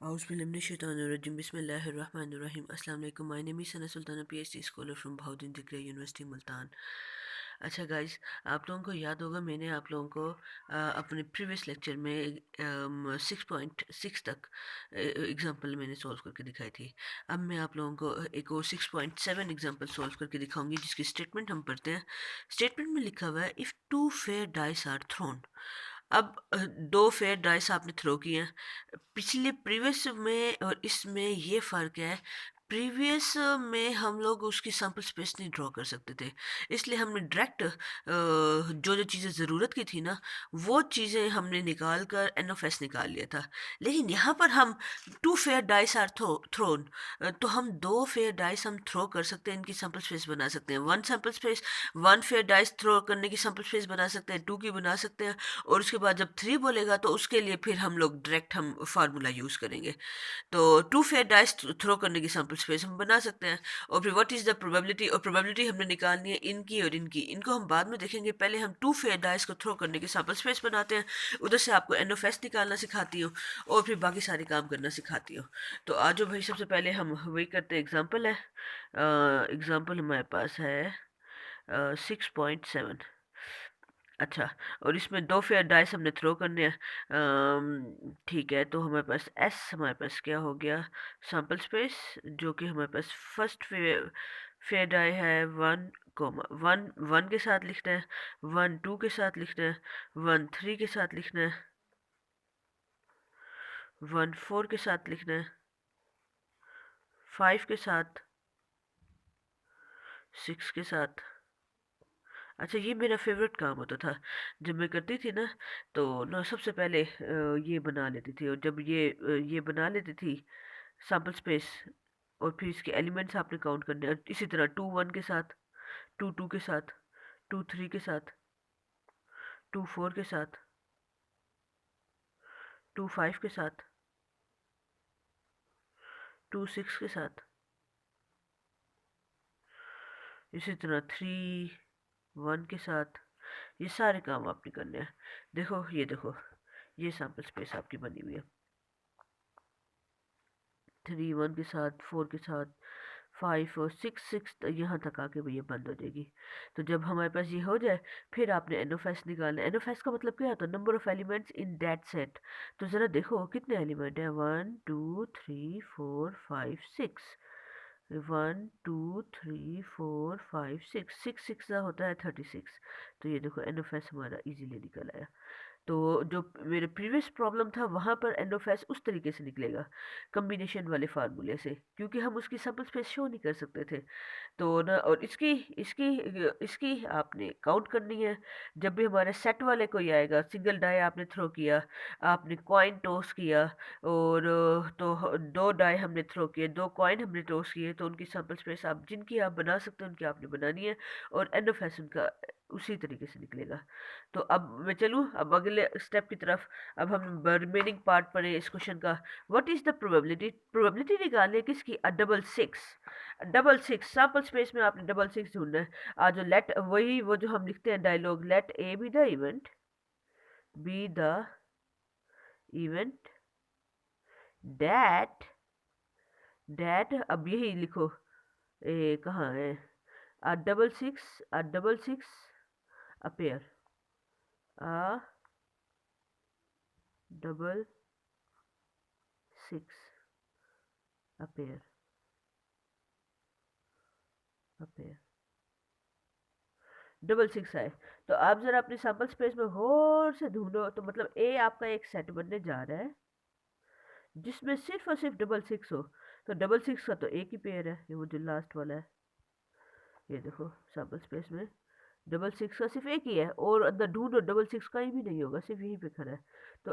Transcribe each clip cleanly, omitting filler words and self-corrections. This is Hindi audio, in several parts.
Auzubillahiminash-shaytanir-rajim. Bismillahir-rahmanir-rahim. Assalamu alaikum. My name is Sana Sultana, PhD scholar from Bahauddin Tikriya University, Multan. अच्छा गाइस, आप लोगों को याद होगा मैंने आप लोगों को अपने प्रीवियस लेक्चर में 6.6 तक एग्जांपल मैंने सॉल्व करके दिखाई थी। अब मैं आप लोगों को एक और 6.7 एग्जांपल सॉल्व करके दिखाऊंगी, जिसकी स्टेटमेंट हम पढ़ते हैं। स्टेटमेंट में लिखा हुआ है, if two fair dice are thrown. अब दो फेयर डाइस आपने थ्रो किए हैं। पिछले प्रीवियस में और इसमें ये फ़र्क है, प्रीवियस में हम लोग उसकी सैम्पल स्पेस नहीं ड्रॉ कर सकते थे, इसलिए हमने डायरेक्ट जो जो चीज़ें ज़रूरत की थी ना, वो चीज़ें हमने निकाल कर एन ऑफ एस निकाल लिया था। लेकिन यहाँ पर हम two fair dice are thrown, तो हम दो फेयर डाइस हम थ्रो कर सकते हैं, इनकी सैम्पल स्पेस बना सकते हैं। वन फेयर डाइस थ्रो करने की सैम्पल स्पेस बना सकते हैं, टू की बना सकते हैं, और उसके बाद जब थ्री बोलेगा तो उसके लिए फिर हम लोग डायरेक्ट हम फार्मूला यूज़ करेंगे। तो टू फेयर डाइस थ्रो करने की सैम्पल स्पेस हम बना सकते हैं। और फिर व्हाट इज़ द प्रोबेबिलिटी, और प्रोबेबिलिटी हमने निकालनी है इनकी और इनकी, इनको हम बाद में देखेंगे। पहले हम टू फेयर डाइस को थ्रो करने की सैम्पल स्पेस बनाते हैं, उधर से आपको एन ऑफ एस निकालना सिखाती हूँ और फिर बाकी सारे काम करना सिखाती हूँ। तो आज जो भाई सबसे पहले हम वही करते हैं, एग्जाम्पल है। एग्जाम्पल हमारे पास है 6.7। अच्छा, और इसमें दो फेयर डाइस हमने थ्रो करने हैं। ठीक है, तो हमारे पास हमारे पास क्या हो गया, सैम्पल स्पेस, जो कि हमारे पास फर्स्ट फेयर डाई है 1, 1 के साथ लिखना है, 1 2 के साथ लिखना है, 1 3 के साथ लिखना है, 1 4 के साथ लिखना है, 5 के साथ, 6 के साथ। अच्छा, ये मेरा फेवरेट काम होता था जब मैं करती थी ना। तो ना सबसे पहले ये बना लेती थी, और जब ये बना लेती थी सैम्पल स्पेस, और फिर इसके एलिमेंट्स आपने काउंट करने हैं। इसी तरह 2 1 के साथ, 2 2 के साथ, 2 3 के साथ, 2 4 के साथ, 2 5 के साथ, 2 6 के साथ, इसी तरह 3 1 के साथ। ये सारे काम आपने करने हैं। देखो, ये देखो, ये सैम्पल स्पेस आपकी बनी हुई है। 3 1 के साथ, 4 के साथ, 5 और 6 यहाँ तक आके भैया बंद हो जाएगी। तो जब हमारे पास ये हो जाए, फिर आपने एन ऑफ एस निकालना है। एन ऑफ एस का मतलब क्या होता है, number of elements in that set. तो ज़रा देखो कितने एलिमेंट हैं, 1 2 3 4 5 6। 1 2 3 4 5 6, 6 6 का होता है 36। तो ये देखो एन ऑफ एस हमारा इजीली निकल आया। तो जो मेरे प्रीवियस प्रॉब्लम था, वहाँ पर एंड ऑफ एस उस तरीके से निकलेगा, कम्बिनेशन वाले फार्मूले से, क्योंकि हम उसकी सैम्पल स्पेस शो नहीं कर सकते थे। तो ना, और इसकी इसकी इसकी आपने काउंट करनी है। जब भी हमारे सेट वाले कोई आएगा, सिंगल डाई आपने थ्रो किया, आपने कॉइन टॉस किया, और तो दो डाई हमने थ्रो किए, दो कॉइन हमने टॉस किए, तो उनकी सैम्पल स्पेस आप जिनकी आप बना सकते हैं उनकी आपने बनानी है, और एंड ऑफ एस उनका उसी तरीके से निकलेगा। तो अब मैं चलूँ अब अगले स्टेप की तरफ। अब हम रिमेनिंग पार्ट पढ़े इस क्वेश्चन का। What is the probability, probability निकालनी है किसकी, double six. Double six sample space में आपने डबल सिक्स ढूंढना है। आज जो लेट, वही वो जो हम लिखते हैं dialogue, let A be the event, be the event that, that अब यही लिखो, ए कहाँ है, double six, double six appear, आ double six appear, appear double six आए। तो आप जरा अपनी सैम्पल स्पेस में गौर से ढूंढो, तो मतलब ए आपका एक सेट बनने जा रहा है जिसमें सिर्फ और सिर्फ डबल सिक्स हो। तो डबल सिक्स का तो एक ही पेयर है, ये वो जो लास्ट वाला है। ये देखो सैम्पल स्पेस में डबल सिक्स का सिर्फ एक ही है, और अंदर ढूंढो डबल सिक्स कहीं भी नहीं होगा, सिर्फ यहीं पे खड़ा है। तो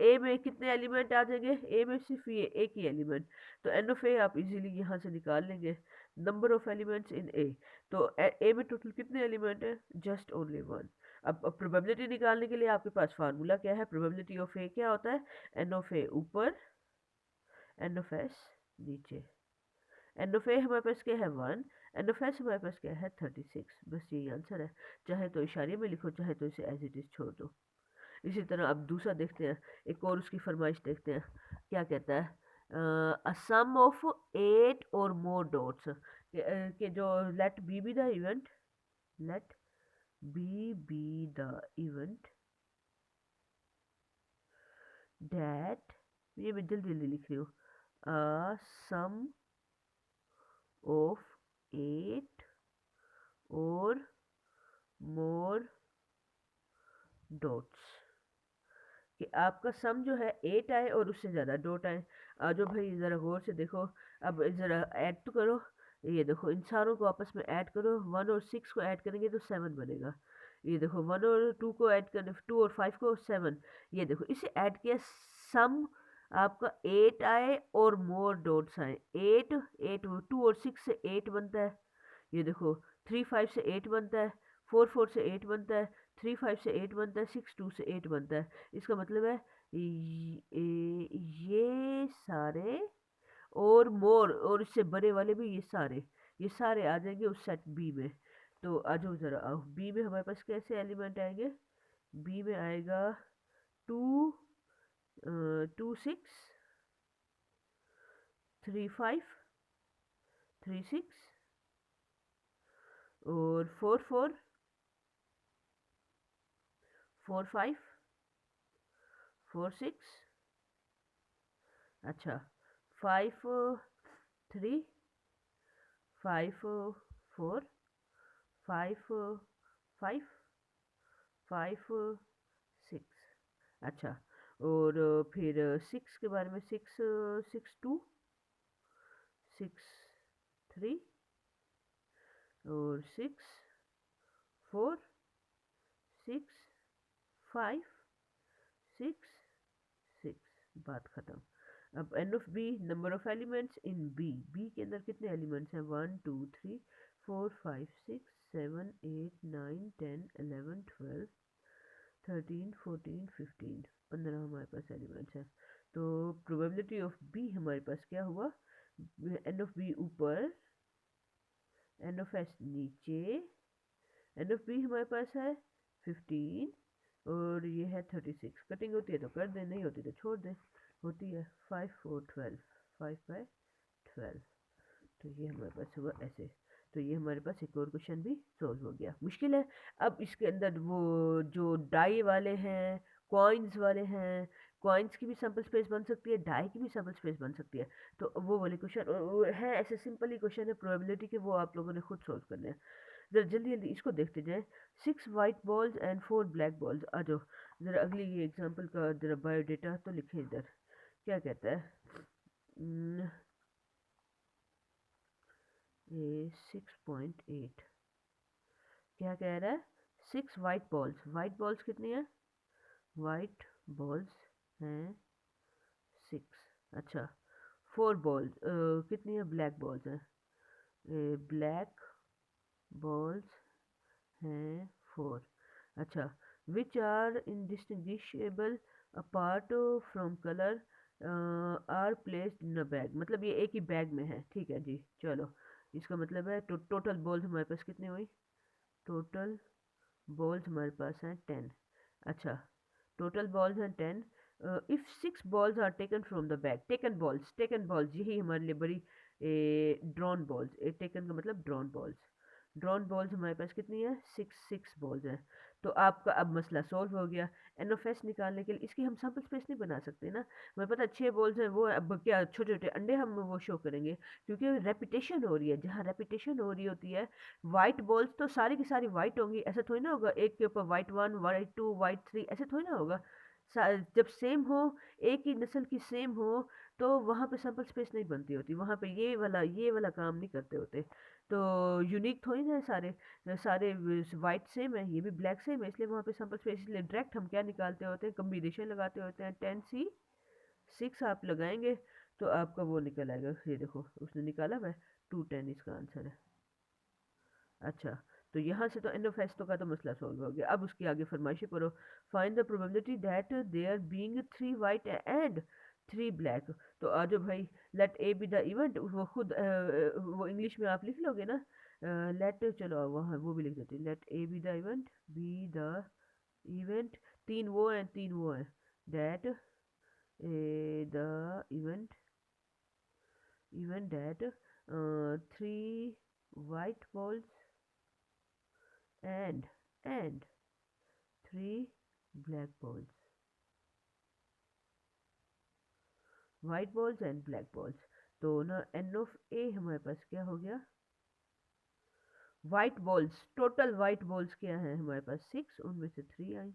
ए में कितने एलिमेंट आ जाएंगे, ए में सिर्फ ये एक ही एलिमेंट। तो एन ऑफ ए आप इजीली यहाँ से निकाल लेंगे, नंबर ऑफ एलिमेंट्स इन ए। तो ए में टोटल कितने एलिमेंट है, जस्ट ओनली वन। अब प्रोबेबिलिटी निकालने के लिए आपके पास फार्मूला क्या है, प्रोबेबिलिटी ऑफ ए क्या होता है, एन ऑफ ए ऊपर, एन ऑफ एस नीचे। एन ऑफ ए हमारे पास क्या है 1, एन ऑफ एस हमारे पास क्या है 36। बस यही आंसर है। चाहे तो इशारे में लिखो, चाहे तो इसे एज इट इज़ छोड़ दो। इसी तरह अब दूसरा देखते हैं, एक और उसकी फरमाइश देखते हैं क्या कहता है, अ सम ऑफ 8 और मोर डॉट्स, कि जो let B be the event, let be the event that, ये मैं जल्दी जल्दी लिख रही हूँ, सम ऑफ 8 और मोर डॉट्स, कि आपका सम जो है 8 आए और उससे ज़्यादा डॉट आए। जो भाई ज़रा गौर से देखो, अब ज़रा ऐड तो करो, ये देखो इन सारों को आपस में ऐड करो, 1 और 6 को ऐड करेंगे तो 7 बनेगा। ये देखो 1 और 2 को ऐड करने, 2 और 5 को 7, ये देखो इसे ऐड किया, सम आपका 8 आए और मोर डॉट्स आए, 8 8, 2 और 6 से 8 बनता है, ये देखो 3 5 से 8 बनता है, 4 4 से 8 बनता है, 3 5 से 8 बनता है, 6 2 से 8 बनता है। इसका मतलब है ये सारे और मोर और इससे बड़े वाले भी, ये सारे आ जाएंगे उस सेट बी में। तो आ जाओ ज़रा आओ, बी में हमारे पास कैसे एलिमेंट आएंगे, बी में आएगा 2 2 6 3 5 3 6 और 4 4 4 5 4 6, अच्छा 5 3 5 4 5 5 5 6, अच्छा, और फिर 6 के बारे में, 6 6 2 6 3 और 6 4 6 5 6 6, बात ख़त्म। अब N of B, number of elements in B, B के अंदर कितने एलिमेंट्स हैं, 1 2 3 4 5 6 7 8 9 10 11 12 13 14 15, 15 हमारे पास एलिमेंट्स हैं। तो प्रोबेबिलिटी ऑफ बी हमारे पास क्या हुआ, एन ऑफ बी ऊपर, एन ऑफ एस नीचे, एन ऑफ बी हमारे पास है 15 और ये है 36, कटिंग होती है तो कर दे, नहीं होती तो छोड़ दे, होती है 5 4 12, 5 बाय 12, तो ये हमारे पास हुआ ऐसे। तो ये हमारे पास एक और क्वेश्चन भी सॉल्व हो गया। मुश्किल है, अब इसके अंदर वो जो डाई वाले हैं, कॉइन्स वाले हैं, कॉइन्स की भी सैम्पल स्पेस बन सकती है, डाई की भी सैम्पल स्पेस बन सकती है। तो वो वाले क्वेश्चन है, ऐसे सिंपल ही क्वेश्चन है प्रोबेबिलिटी के, वो आप लोगों ने खुद सॉल्व करने हैं। जरा जल्दी जल्दी इसको देखते जाएं। 6 white balls and 4 black balls, आ जाओ ज़रा अगली ये एग्जांपल का ज़रा बायोडेटा तो लिखे इधर, क्या कहता है, ये 6.8 क्या कह रहा है, 6 वाइट बॉल्स, वाइट बॉल्स कितनी है, वाइट बॉल्स हैं 6, अच्छा 4 बॉल्स, कितनी है ब्लैक बॉल्स हैं, ब्लैक बॉल्स हैं 4, अच्छा, which are indistinguishable apart from colour are placed in a bag, मतलब ये एक ही बैग में है, ठीक है जी, चलो इसका मतलब है टोटल बॉल्स हमारे पास कितनी हुई, टोटल बॉल्स हमारे पास हैं 10, अच्छा टोटल बॉल्स हैं 10, if 6 balls are taken from the bag, taken balls यही हमारे लिए बड़ी ड्रॉन बॉल्स, टेकन का मतलब ड्रॉन बॉल्स, ड्रॉन बॉल्स हमारे पास कितनी है, 6 बॉल्स हैं। तो आपका अब मसला सॉल्व हो गया। एन ऑफ एस निकालने के लिए इसकी हम सैम्पल स्पेस नहीं बना सकते ना, हमें पता है 6 बॉल्स हैं, वो अब क्या छोटे छोटे अंडे हम वो शो करेंगे, क्योंकि रेपिटेशन हो रही है, जहाँ रेपिटेशन हो रही होती है, वाइट बॉल्स तो सारी की सारी वाइट होंगी, ऐसा थोड़ी ना होगा एक के ऊपर वाइट 1 वाइट 2 वाइट 3, ऐसे थोड़ी ना होगा। जब सेम हो, एक ही नस्ल की सेम हो, तो वहाँ पे सैम्पल स्पेस नहीं बनती होती, वहाँ पे ये वाला काम नहीं करते होते। तो यूनिक थोड़ी ना है सारे, सारे वाइट सेम है, ये भी ब्लैक सेम है, इसलिए वहाँ पे सैम्पल स्पेस, इसलिए डायरेक्ट हम क्या निकालते होते हैं, कम्बिनेशन लगाते होते हैं, 10C6 आप लगाएंगे तो आपका वो निकल आएगा, ये देखो उसने निकाला हुआ है 210, इसका आंसर है। अच्छा, तो यहाँ से तो एंडोफेस्टो का तो मसला सॉल्व हो गया। अब उसकी आगे फरमाइशी पढ़ो, find the probability that there being 3 white and 3 black. तो आ जाओ भाई, let A be the event, वो खुद वो इंग्लिश में आप लिख लोगे ना, लेट, चलो वहाँ वो भी लिख देते, let A be the event, be the event, तीन वो हैं that the event that 3 white balls and 3 black balls, white balls and black balls. तो ना एन ऑफ ए हमारे पास क्या हो गया, white balls, total white balls क्या है हमारे पास 6, उनमें से 3 आई।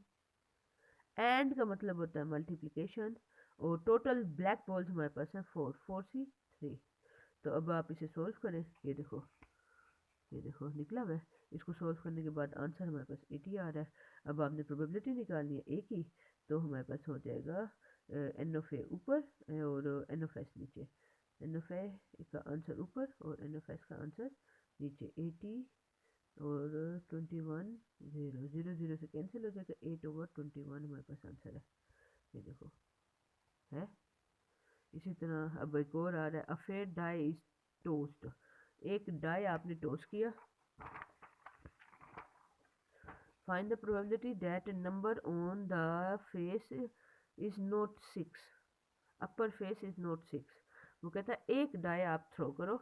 एंड का मतलब होता है मल्टीप्लिकेशन, और टोटल ब्लैक बॉल्स हमारे पास है 4, 4 सी 3। तो अब आप इसे सोल्व करें, ये देखो निकला हुआ है। इसको सोल्व करने के बाद आंसर हमारे पास 80 आ रहा है। अब आपने प्रोबेबिलिटी निकालनी है ए की, तो हमारे पास हो जाएगा एन ऑफ ए ऊपर और एन ऑफ एस नीचे। एन ऑफ ए का आंसर ऊपर और एन ऑफ एस का आंसर नीचे। 80 और 21, 0 0 0 से कैंसिल हो जाएगा, 8/21 हमारे पास आंसर है। ये देखो है। इसी तरह अब एक और आ रहा है, a fair die is tossed. एक डाई आपने टोस्ट किया, find the probability that number on the face is not 6, upper face is not 6। वो कहता है एक डाई आप थ्रो करो।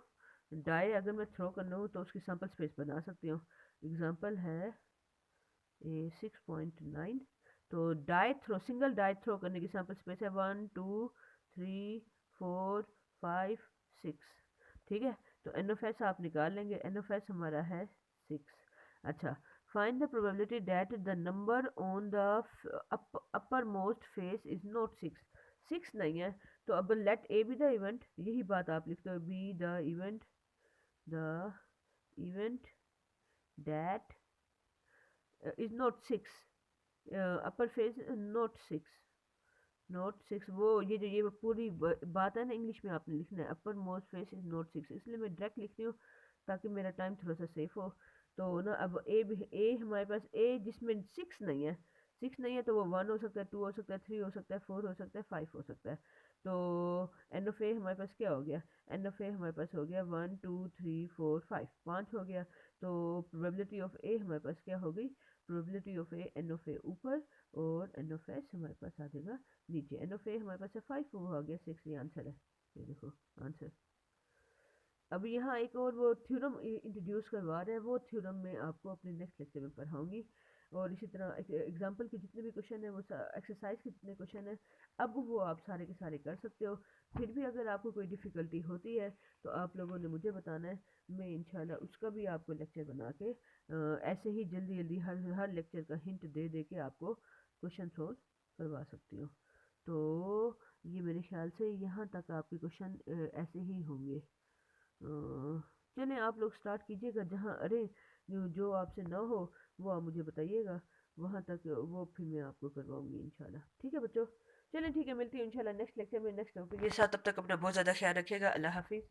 डाई अगर मैं थ्रो करना हूँ तो उसकी सैम्पल स्पेस बना सकती हूँ। एग्जांपल है ए 6.9। तो die throw, single die throw करने की सैम्पल स्पेस है 1 2 3 4 5 6। ठीक है, तो एन ऑफ एस आप निकाल लेंगे। एन ऑफ एस हमारा है 6। अच्छा, find the probability that the number on the uppermost face is not 6। 6 नहीं है, तो अब let A be the event, यही बात आप लिखते हो, be the event that is not 6, upper face not 6, not 6। वो ये जो ये पूरी बात है ना, इंग्लिश में आपने लिखना है, upper most face is not 6, इसलिए मैं डायरेक्ट लिख रही हूँ ताकि मेरा टाइम थोड़ा सा सेफ हो। तो ना अब ए हमारे पास ए जिसमें 6 नहीं है, 6 नहीं है तो वो 1 हो सकता है, 2 हो सकता है, 3 हो सकता है, 4 हो सकता है, 5 हो सकता है। तो एन ऑफ ए हमारे पास क्या हो गया, एन ऑफ ए हमारे पास हो गया 1 2 3 4 5, 5 हो गया। तो प्रोबेबिलिटी ऑफ ए हमारे पास क्या हो गई, probability of A, N of A ऊपर और एन ऑफ एस हमारे पास आ जाएगा नीचे। एन ऑफ ए हमारे पास है 5, वो आ गया 6, ये आंसर है। ये देखो आंसर। अब यहाँ एक और वो थ्योरम इंट्रोड्यूस करवा रहे हैं, वो थ्योरम मैं आपको अपने नेक्स्ट लेक्चर में पढ़ाऊंगी। और इसी तरह एग्जांपल के जितने भी क्वेश्चन है, वो एक्सरसाइज के जितने क्वेश्चन है, अब वो आप सारे के सारे कर सकते हो। फिर भी अगर आपको कोई डिफ़िकल्टी होती है तो आप लोगों ने मुझे बताना है, मैं इंशाल्लाह उसका भी आपको लेक्चर बना के ऐसे ही जल्दी जल्दी हर लेक्चर का हिंट दे दे के आपको क्वेश्चन सोल्व करवा सकती हूँ। तो ये मेरे ख्याल से यहाँ तक आपके क्वेश्चन ऐसे ही होंगे। चलें आप लोग स्टार्ट कीजिएगा, जहाँ अरे जो आपसे ना हो वो आप मुझे बताइएगा, वहाँ तक वो फिर मैं आपको करवाऊँगी इंशाल्लाह। ठीक है बच्चों, चलें ठीक है, मिलती हूँ इंशाल्लाह नेक्स्ट लेक्चर में नेक्स्ट टॉपिक के साथ। तब तक अपना बहुत ज़्यादा ख्याल रखिएगा। अल्लाह हाफिज़।